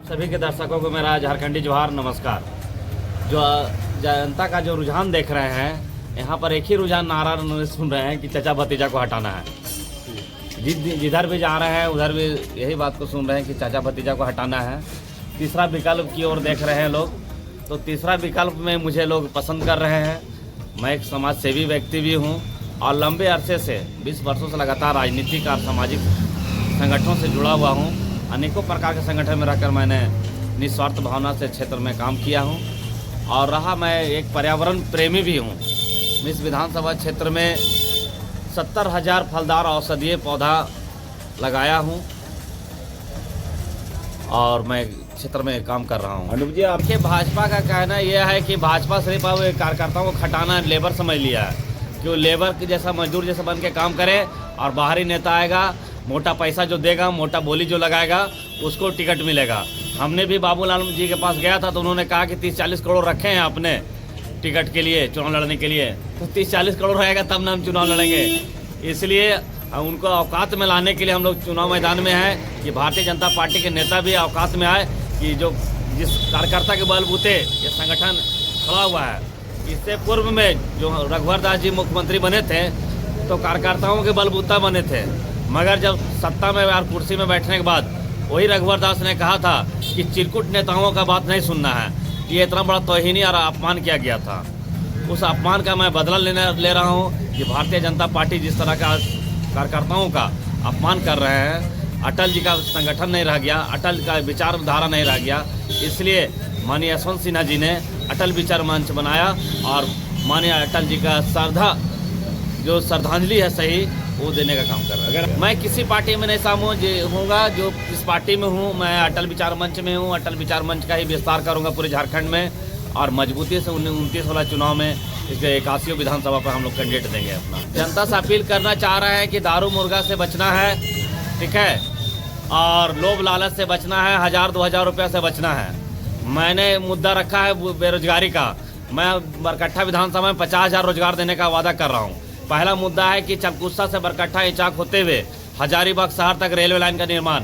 सभी के दर्शकों को मेरा झारखंडी जोहार नमस्कार। जो जनता का जो रुझान देख रहे हैं, यहाँ पर एक ही रुझान नारा सुन रहे हैं कि चचा भतीजा को हटाना है। जिधर भी जा रहे हैं उधर भी यही बात को सुन रहे हैं कि चाचा भतीजा को हटाना है। तीसरा विकल्प की ओर देख रहे हैं लोग, तो तीसरा विकल्प में मुझे लोग पसंद कर रहे हैं। मैं एक समाज सेवी व्यक्ति भी हूँ और लंबे अरसे से 20 वर्षों से लगातार राजनीतिक और सामाजिक संगठनों से जुड़ा हुआ हूँ। अनेकों प्रकार के संगठन में रहकर मैंने निस्वार्थ भावना से क्षेत्र में काम किया हूँ और रहा मैं एक पर्यावरण प्रेमी भी हूँ। इस विधानसभा क्षेत्र में 70,000 फलदार औषधीय पौधा लगाया हूँ और मैं क्षेत्र में काम कर रहा हूँ। अनूप जी, आपके भाजपा का कहना यह है कि भाजपा सिर्फ अब कार्यकर्ताओं को खटाना लेबर समझ लिया है कि वो लेबर के जैसा मजदूर जैसा बन के काम करे और बाहरी नेता आएगा, मोटा पैसा जो देगा, मोटा बोली जो लगाएगा उसको टिकट मिलेगा। हमने भी बाबूलाल जी के पास गया था तो उन्होंने कहा कि 30-40 करोड़ रखे हैं अपने टिकट के लिए, चुनाव लड़ने के लिए। तो 30-40 करोड़ रहेगा तब ना हम चुनाव लड़ेंगे। इसलिए उनको औकात में लाने के लिए हम लोग चुनाव मैदान में हैं कि भारतीय जनता पार्टी के नेता भी औकात में आए कि जो जिस कार्यकर्ता के बलबूते ये संगठन खड़ा हुआ है। इससे पूर्व में जो रघुवर दास जी मुख्यमंत्री बने थे तो कार्यकर्ताओं के बलबूता बने थे, मगर जब सत्ता में और कुर्सी में बैठने के बाद वही रघुवर दास ने कहा था कि चिरकुट नेताओं का बात नहीं सुनना है। ये इतना बड़ा तौहीनी और अपमान किया गया था। उस अपमान का मैं बदला ले रहा हूँ कि भारतीय जनता पार्टी जिस तरह का कार्यकर्ताओं का अपमान कर रहे हैं, अटल जी का संगठन नहीं रह गया, अटल का विचारधारा नहीं रह गया। इसलिए माननीय यशवंत सिन्हा जी ने अटल विचार मंच बनाया और माननीय अटल जी का जो श्रद्धांजलि है सही वो देने का काम कर रहा है। अगर मैं किसी पार्टी में नहीं शामिल होऊंगा, जो इस पार्टी में हूँ मैं अटल विचार मंच में हूँ। अटल विचार मंच का ही विस्तार करूँगा पूरे झारखंड में और मजबूती से 29 वाला चुनाव में इसके 81 विधानसभा पर हम लोग कैंडिडेट देंगे अपना। जनता से अपील करना चाह रहे हैं कि दारू मुर्गा से बचना है, ठीक है, और लोभ लालच से बचना है, 1000-2000 रुपये से बचना है। मैंने मुद्दा रखा है बेरोजगारी का। मैं बरकट्ठा विधानसभा में 50,000 रोजगार देने का वादा कर रहा हूँ। पहला मुद्दा है कि चलकुस्सा से बरकट्ठा इचाक होते हुए हजारीबाग शहर तक रेलवे लाइन का निर्माण।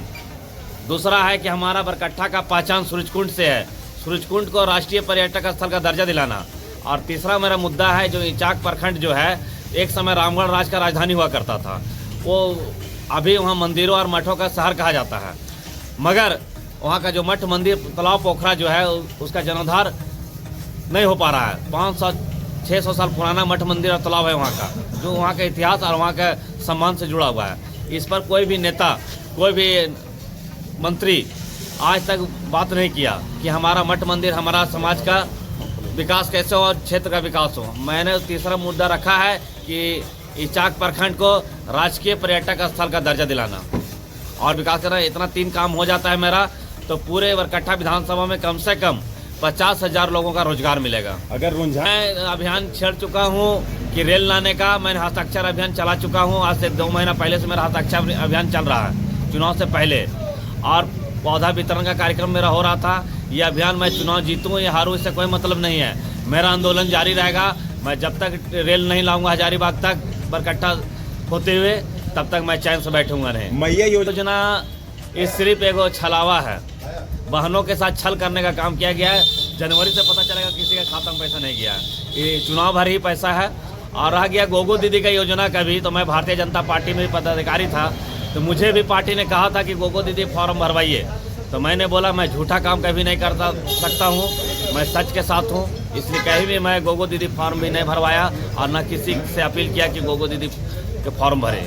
दूसरा है कि हमारा बरकट्ठा का पहचान सूरजकुंड से है, सूरजकुंड को राष्ट्रीय पर्यटक स्थल का दर्जा दिलाना। और तीसरा मेरा मुद्दा है जो इचाक प्रखंड जो है एक समय रामगढ़ राज का राजधानी हुआ करता था, वो अभी वहाँ मंदिरों और मठों का शहर कहा जाता है, मगर वहाँ का जो मठ मंदिर तालाब पोखरा जो है उसका जीर्णोद्धार नहीं हो पा रहा है। 500-600 साल पुराना मठ मंदिर और तालाब है वहाँ का, जो वहाँ का इतिहास और वहाँ के सम्मान से जुड़ा हुआ है। इस पर कोई भी नेता, कोई भी मंत्री आज तक बात नहीं किया कि हमारा मठ मंदिर, हमारा समाज का विकास कैसे हो और क्षेत्र का विकास हो। मैंने तीसरा मुद्दा रखा है कि इचाक प्रखंड को राजकीय पर्यटक स्थल का दर्जा दिलाना और विकास करना। इतना 3 काम हो जाता है मेरा, तो पूरे बरकट्ठा विधानसभा में कम से कम 50,000 लोगों का रोजगार मिलेगा। अगर मैं अभियान छेड़ चुका हूँ कि रेल लाने का, मैंने हस्ताक्षर अभियान चला चुका हूँ। आज से 2 महीना पहले से मेरा हस्ताक्षर अभियान चल रहा है, चुनाव से पहले। और पौधा वितरण का कार्यक्रम मेरा हो रहा था। ये अभियान मैं चुनाव जीतूँ या हारूँ इससे कोई मतलब नहीं है, मेरा आंदोलन जारी रहेगा। मैं जब तक रेल नहीं लाऊंगा हजारीबाग तक बरकट्ठा होते हुए, तब तक मैं चैन से बैठूंगा नहीं। मैया योजना ये सिर्फ एगो छलावा है, बहनों के साथ छल करने का काम किया गया है। जनवरी से पता चलेगा किसी का खाता में पैसा नहीं गया है, ये चुनाव भर ही पैसा है। और रह गया गोगो दीदी का योजना का भी, तो मैं भारतीय जनता पार्टी में भी पदाधिकारी था, तो मुझे भी पार्टी ने कहा था कि गोगो दीदी फॉर्म भरवाइए, तो मैंने बोला मैं झूठा काम कभी नहीं कर सकता हूँ, मैं सच के साथ हूँ। इसलिए कहीं भी मैं गोगो दीदी फॉर्म भी नहीं भरवाया और न किसी से अपील किया कि गोगो दीदी के फॉर्म भरे।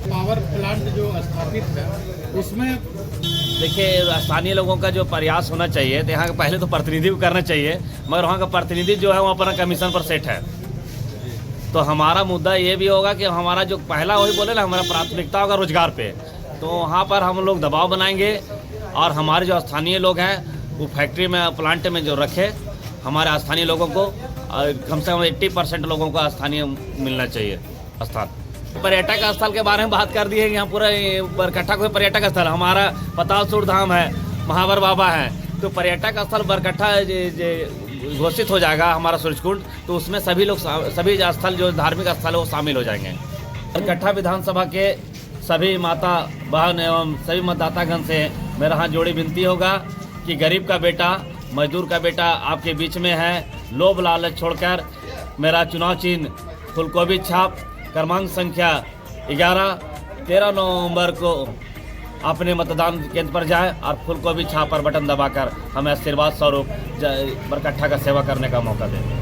पावर प्लांट जो स्थापित है उसमें देखिए स्थानीय लोगों का जो प्रयास होना चाहिए, तो यहाँ का पहले तो प्रतिनिधि को करना चाहिए, मगर वहाँ का प्रतिनिधि जो है वो अपना कमीशन पर सेट है। तो हमारा मुद्दा ये भी होगा कि हमारा जो पहला वही बोले ना, हमारा प्राथमिकता होगा रोजगार पे, तो वहाँ पर हम लोग दबाव बनाएंगे और हमारे जो स्थानीय लोग हैं वो फैक्ट्री में, प्लांट में जो रखे, हमारे स्थानीय लोगों को कम से कम 80% लोगों को स्थानीय मिलना चाहिए स्थान। पर्यटक स्थल के बारे में बात कर दी है कि यहाँ पूरा बरकट्ठा कोई पर्यटक स्थल, हमारा पतालसुर धाम है, महावर बाबा है, तो पर्यटक स्थल बरकट्ठा घोषित हो जाएगा हमारा सूरजकुंड, तो उसमें सभी लोग, सभी स्थल जो धार्मिक स्थल है वो शामिल हो जाएंगे। बरकट्ठा विधानसभा के सभी माता बहन एवं सभी मतदातागण से मेरा हाथ जोड़ी विनती होगा कि गरीब का बेटा, मजदूर का बेटा आपके बीच में है। लोभ लालच छोड़कर मेरा चुनाव चिन्ह फूलगोभी छाप, क्रमांक संख्या 11, 13 नवंबर को अपने मतदान केंद्र पर जाए और फूलगोभी छाप पर बटन दबाकर हमें आशीर्वाद स्वरूप बरकट्ठा का सेवा करने का मौका दें।